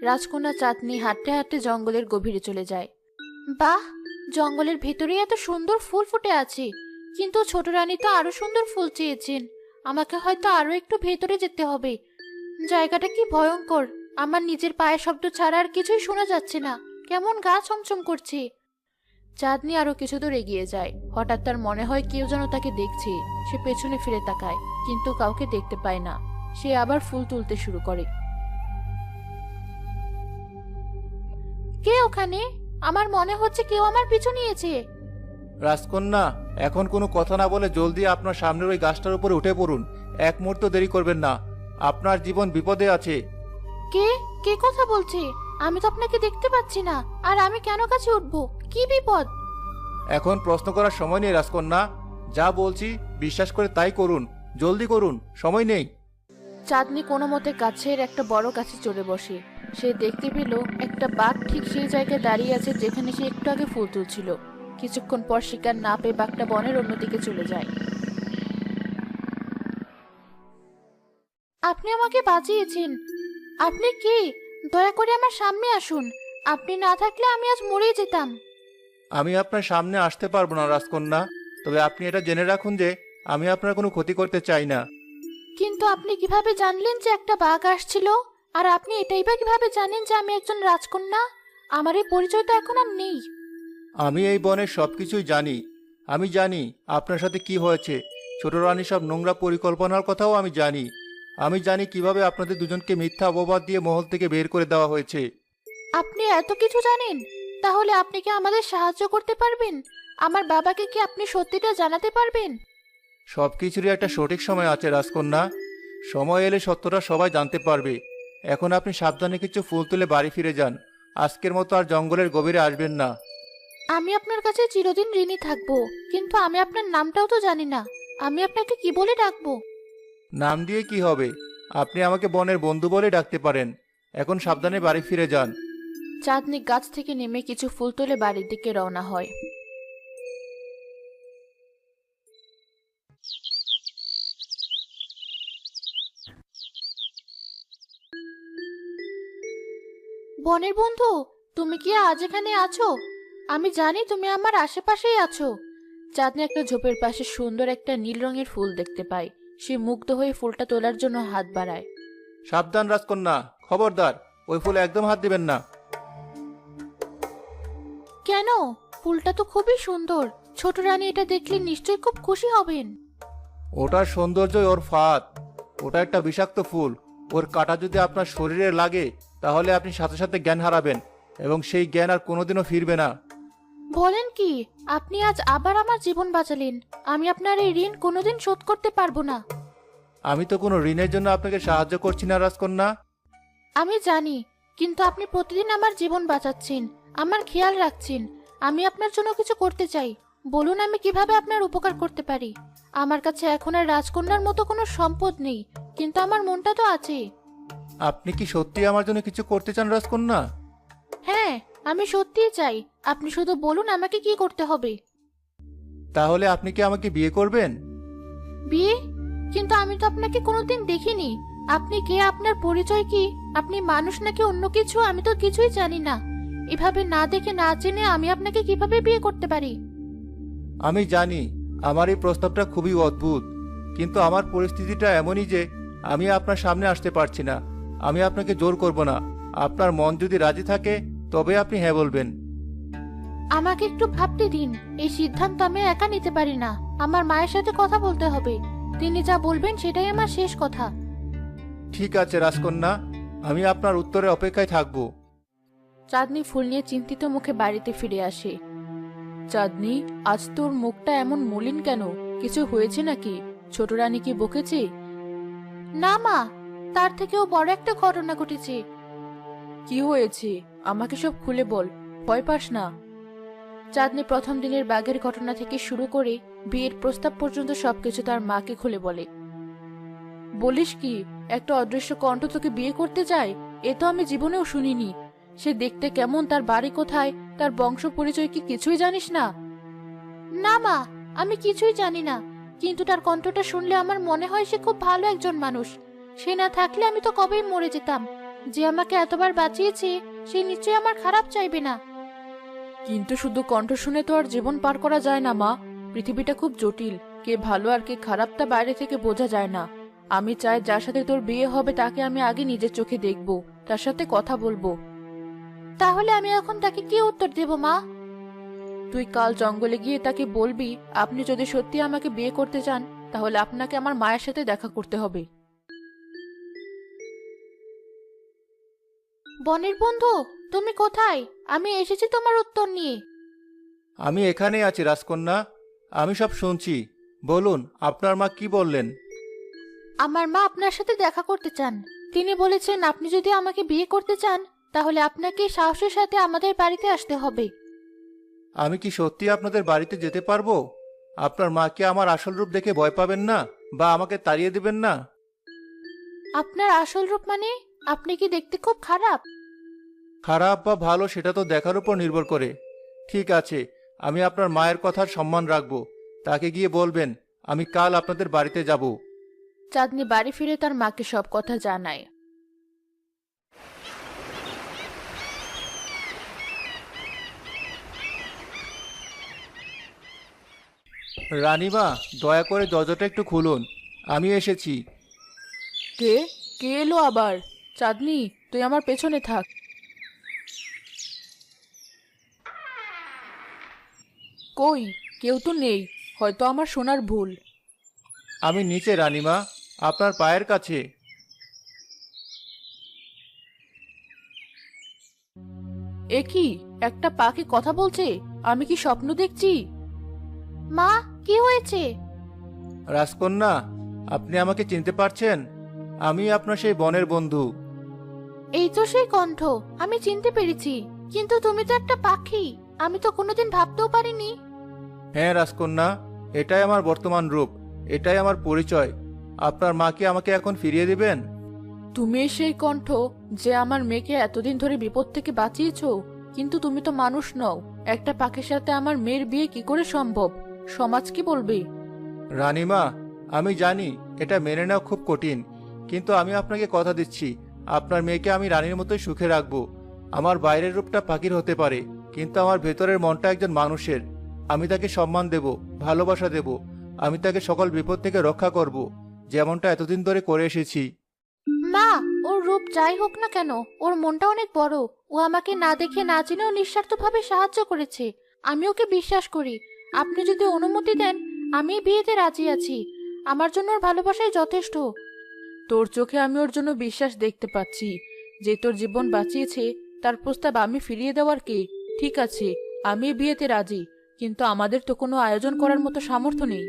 রাজকন্যা চাঁদনি হাঁটতে হাঁটতে জঙ্গলের গভীরে চলে যায়। বাহ, জঙ্গলের ভেতরে এত সুন্দর ফুল ফুটে আছে, কিন্তু ছোট রানী তো আরো সুন্দর ফুল চেয়েছেন। আমাকে হয়তো আরো একটু ভেতরে যেতে হবে। জায়গাটা কি ভয়ঙ্কর! আমার নিজের পায়ের শব্দ ছাড়া আর কিছুই শোনা যাচ্ছে না। কেমন গা ছমছম করছে। চাঁদনি আরো কিছু দূর এগিয়ে যায়। হঠাৎ তার মনে হয় কেউ যেন তাকে দেখছে। সে পেছনে ফিরে তাকায়, কিন্তু কাউকে দেখতে পায় না। সে আবার ফুল তুলতে শুরু করে। কে ওখানে? আমার মনে হচ্ছে কেউ আমার পিছু নিয়েছে। রাজকন্যা, এখন কোনো কথা না বলে জলদি আপনার সামনের ওই গাছটার উপরে উঠে পড়ুন। এক মুহূর্ত দেরি করবেন না, আপনার জীবন বিপদে আছে। কে কে কথা বলছে? আমি তো আপনাকে দেখতে পাচ্ছি না। আর আমি কেন কাছে উঠবো? কি বিপদ? এখন প্রশ্ন করার সময় নেই রাজকন্যা, যা বলছি বিশ্বাস করে তাই করুন। জলদি করুন, সময় নেই। চাঁদনি কোনো মতে গাছের একটা বড় গাছে চড়ে বসে। সে দেখতে পেল একটা বাঘ ঠিক সেই জায়গায় দাঁড়িয়ে আছে যেখানে সে একটু আগে ফুল তুলছিল। কিছুক্ষণ পর শিকার না পেয়ে বাঘটা বনের অন্যদিকে চলে যায়। আপনি আমাকে বাঁচিয়েছেন। আপনি কে? দয়া করে আমার সামনে আসুন। আপনি না থাকলে আমি আজ মরেই যেতাম। আমি আপনার সামনে আসতে পারবো না রাজকন্যা, তবে আপনি এটা জেনে রাখুন যে আমি আপনার কোনো ক্ষতি করতে চাই না। কিন্তু আপনি কিভাবে জানলেন যে একটা বাঘ আসছিল? আর আপনি এটাই বা কিভাবে জানেন যে আমি একজন রাজকন্যা? আমার এই পরিচয় তো এখন আর নেই। আমি এই বনের সবকিছুই জানি। আমি জানি আপনার সাথে কি হয়েছে। ছোট রানী সব নোংরা পরিকল্পনার কথাও আমি জানি। আমি জানি কিভাবে আপনাদের দুজনকে মিথ্যা অপবাদ দিয়ে মহল থেকে বের করে দেওয়া হয়েছে। আপনি এত কিছু জানেন? তাহলে আপনি কি আমাদের সাহায্য করতে পারবেন? আমার বাবাকে কি আপনি সত্যিটা জানাতে পারবেন? সবকিছুরই একটা সঠিক সময় আছে রাজকন্যা। সময় এলে সত্যটা সবাই জানতে পারবে। এখন আপনি সাবধানে কিছু ফুল তুলে বাড়ি ফিরে যান। আজকের মতো আর জঙ্গলের গভীরে আসবেন না। আমি আপনার কাছে চিরদিন ঋণী থাকবো, কিন্তু আমি আপনার নামটাও তো জানি না। আমি আপনাকে কি বলে ডাকবো? নাম দিয়ে কি হবে? আপনি আমাকে বনের বন্ধু বলে ডাকতে পারেন। এখন সাবধানে বাড়ি ফিরে যান। চাঁদনি গাছ থেকে নেমে কিছু ফুল তুলে বাড়ির দিকে রওনা হয়। বনের বন্ধু, তুমি কি আজ এখানে আছো? আমি জানি তুমি আমার আশেপাশেই আছো। চাঁদনি একটা ঝোপের পাশে সুন্দর একটা নীল রঙের ফুল দেখতে পায়। সে মুগ্ধ হয়ে ফুলটা তোলার জন্য হাত বাড়ায়। সাবধান রাজকন্যা, খবরদার, ওই ফুলে একদম হাত দিবেন না। কেন? ফুলটা তো খুবই সুন্দর। ছোট রানী এটা দেখলে নিশ্চয়ই খুব খুশি হবেন। ওটার সৌন্দর্যই ওর ফাঁদ। ওটা একটা বিষাক্ত ফুল। ওর কাঁটা যদি আপনার শরীরে লাগে তাহলে আপনি সাথে সাথে জ্ঞান হারাবেন, এবং সেই জ্ঞান আর কোনোদিনও ফিরবে না। বলেন কি? আপনি আজ আবার আমার জীবন বাঁচালেন। আমি আপনার এই ঋণ কোনোদিন শোধ করতে পারবো না। আমি তো কোনো ঋণের জন্য আপনাকে সাহায্য করছি না রাজকন্যা। আমি জানি, কিন্তু আপনি প্রতিদিন আমার জীবন বাঁচাচ্ছেন, আমার খেয়াল রাখছেন। আমি আপনার জন্য কিছু করতে চাই। বলুন আমি কিভাবে আপনার উপকার করতে পারি। আমার কাছে এখন আর রাজকন্যার মতো কোনো সম্পদ নেই, কিন্তু আমার মনটা তো আছে। আপনি কি সত্যি আমার জন্য কিছু করতে চান রাজকন্যা? হ্যাঁ, আমি সত্যিই চাই। আপনি শুধু বলুন আমাকে কি করতে হবে। তাহলে আপনি কি আমাকে বিয়ে করবেন? বিয়ে? কিন্তু আমি তো আপনাকে কোনোদিন দেখিনি। আপনি কে? আপনার পরিচয় কি? আপনি মানুষ নাকি অন্য কিছু? আমি তো কিছুই জানি না। এভাবে না দেখে না জেনে আমি আপনাকে কিভাবে বিয়ে করতে পারি? আমি জানি আমার এই প্রস্তাবটা খুবই অদ্ভুত, কিন্তু আমার পরিস্থিতিটা এমনই যে আমি আপনার সামনে আসতে পারছি না। আমি আপনাকে জোর করব না। আপনার মন যদি রাজি থাকে তবে আপনি হ্যাঁ বলবেন। আমাকে একটু ভাবতে দিন। এই সিদ্ধান্ত আমি একা নিতে পারি না। আমার মায়ের সাথে কথা বলতে হবে। তিনি যা বলবেন সেটাই আমার শেষ কথা। ঠিক আছে রাজকন্যা, আমি আপনার উত্তরে অপেক্ষায় থাকব। চাঁদনি ফুল নিয়ে চিন্তিত মুখে বাড়িতে ফিরে আসে। চাঁদনি, আজ তোর মুখটা এমন মলিন কেন? কিছু হয়েছে নাকি? ছোট রানী কি বকেছে? না মা, তার থেকেও বড় একটা ঘটনা ঘটেছে। কি হয়েছে? আমাকে সব খুলে বল, ভয় পাস না। চাঁদনি প্রথম দিনের বাঘের ঘটনা থেকে শুরু করে বিয়ের প্রস্তাব পর্যন্ত সবকিছু তার মাকে খুলে বলে। বলিস কি? একটা অদৃশ্য কণ্ঠ তোকে বিয়ে করতে চায়? এ তো আমি জীবনেও শুনিনি। সে দেখতে কেমন, তার বাড়ি কোথায়, তার বংশ পরিচয় কি কিছুই জানিস না? না মা, আমি কিছুই জানি না, কিন্তু তার কণ্ঠটা শুনলে আমার মনে হয় সে খুব ভালো একজন মানুষ। সে না থাকলে আমি তো কবেই মরে যেতাম। যে আমাকে এতবার বাঁচিয়েছে সে নিশ্চয়ই আমার খারাপ চাইবে না। কিন্তু শুধু কণ্ঠ শুনে তো আর জীবন পার করা যায় না মা। পৃথিবীটা খুব জটিল, কে ভালো আর কে খারাপ তা বাইরে থেকে বোঝা যায় না। আমি চাই যার সাথে তোর বিয়ে হবে তাকে আমি আগে নিজের চোখে দেখব, তার সাথে কথা বলবো। তাহলে আমি এখন তাকে কি উত্তর দেব মা? তুই কাল জঙ্গলে গিয়ে তাকে বলবি আপনি যদি সত্যি আমাকে বিয়ে করতে চান তাহলে আপনাকে আমার মায়ের সাথে দেখা করতে হবে। বনের বন্ধু, তুমি কোথায়? আমি এসেছি তোমার উত্তর নিয়ে। আমি এখানেই আছি রাজকন্যা, আমি সব শুনছি। বলুন, আপনার মা কি বললেন? আমার মা আপনার সাথে দেখা করতে চান। তিনি বলেছেন আপনি যদি আমাকে বিয়ে করতে চান তাহলে আপনাকে সাহসের সাথে আমাদের বাড়িতে আসতে হবে। আমি কি সত্যি আপনাদের বাড়িতে যেতে পারবো? আপনার মা কি আমার আসল রূপ দেখে ভয় পাবেন না বা আমাকে তাড়িয়ে দিবেন না? আপনার আসল রূপ মানে? আপনি কি দেখতে খুব খারাপ? খারাপ বা ভালো সেটা তো দেখার উপর নির্ভর করে। ঠিক আছে, আমি আপনার মায়ের কথার সম্মান রাখবো। তাকে গিয়ে বলবেন আমি কাল আপনাদের বাড়িতে যাব। চাঁদনি বাড়ি ফিরে তার মাকে সব কথা জানায়। রানীমা, দয়া করে দরজাটা একটু খুলুন, আমি এসেছি। কে? কে এলো আবার? চাঁদনি, তুই আমার পেছনে থাক। কই, কেউ তো নেই, হয়তো আমার শোনার ভুল। আমি নিচে রানীমা, আপনার পায়ের কাছে। এ কি, একটা পাখি কথা বলছে? আমি কি স্বপ্ন দেখছি? মা, কি হয়েছে? রাজকন্যা, আপনি আমাকে চিনতে পারছেন? আমি আপনার সেই বনের বন্ধু। এই তো সেই কণ্ঠ, আমি চিনতে পেরেছি। কিন্তু তুমি তো একটা পাখি, আমি তো কোনোদিন ভাবতেও পারিনি। হ্যাঁ রাজকন্যা, এটাই আমার বর্তমান রূপ, এটাই আমার পরিচয়। আপনার মা কি আমাকে এখন ফিরিয়ে দিবেন? তুমি সেই কণ্ঠ যে আমার মেয়েকে এতদিন ধরে বিপদ থেকে বাঁচিয়েছো। কিন্তু তুমি তো মানুষ নও, একটা পাখির সাথে আমার মেয়ের বিয়ে কি করে সম্ভব? সমাজ কি বলবে? রানীমা, আমি জানি এটা মেনে নেওয়া খুব কঠিন, কিন্তু আমি আপনাকে কথা দিচ্ছি আপনার মেয়েকে আমি রানীর মতোই সুখে রাখবো। আমার বাইরের রূপটা পাখির হতে পারে, কিন্তু আমার ভেতরের মনটা একজন মানুষের। আমি তাকে সম্মান দেব, ভালোবাসা দেব। আমি তাকে সকল বিপদ থেকে রক্ষা করব, যেমনটা এতদিন ধরে করে এসেছি। মা, ওর রূপ যাই হোক না কেন, ওর মনটা অনেক বড়। ও আমাকে না দেখে না জেনেও নিঃস্বার্থভাবে সাহায্য করেছে। আমি ওকে বিশ্বাস করি। আপনি যদি অনুমতি দেন, আমি এই বিয়েতে রাজি আছি। আমার জন্য ওর ভালোবাসাই যথেষ্ট। তোর চোখে আমি ওর জন্য বিশ্বাস দেখতে পাচ্ছি। যে তোর জীবন বাঁচিয়েছে তার প্রস্তাব আমি ফিরিয়ে দেওয়ার কে? ঠিক আছে, আমি এই বিয়েতে রাজি, কিন্তু আমাদের তো কোনো আয়োজন করার মতো সামর্থ্য নেই।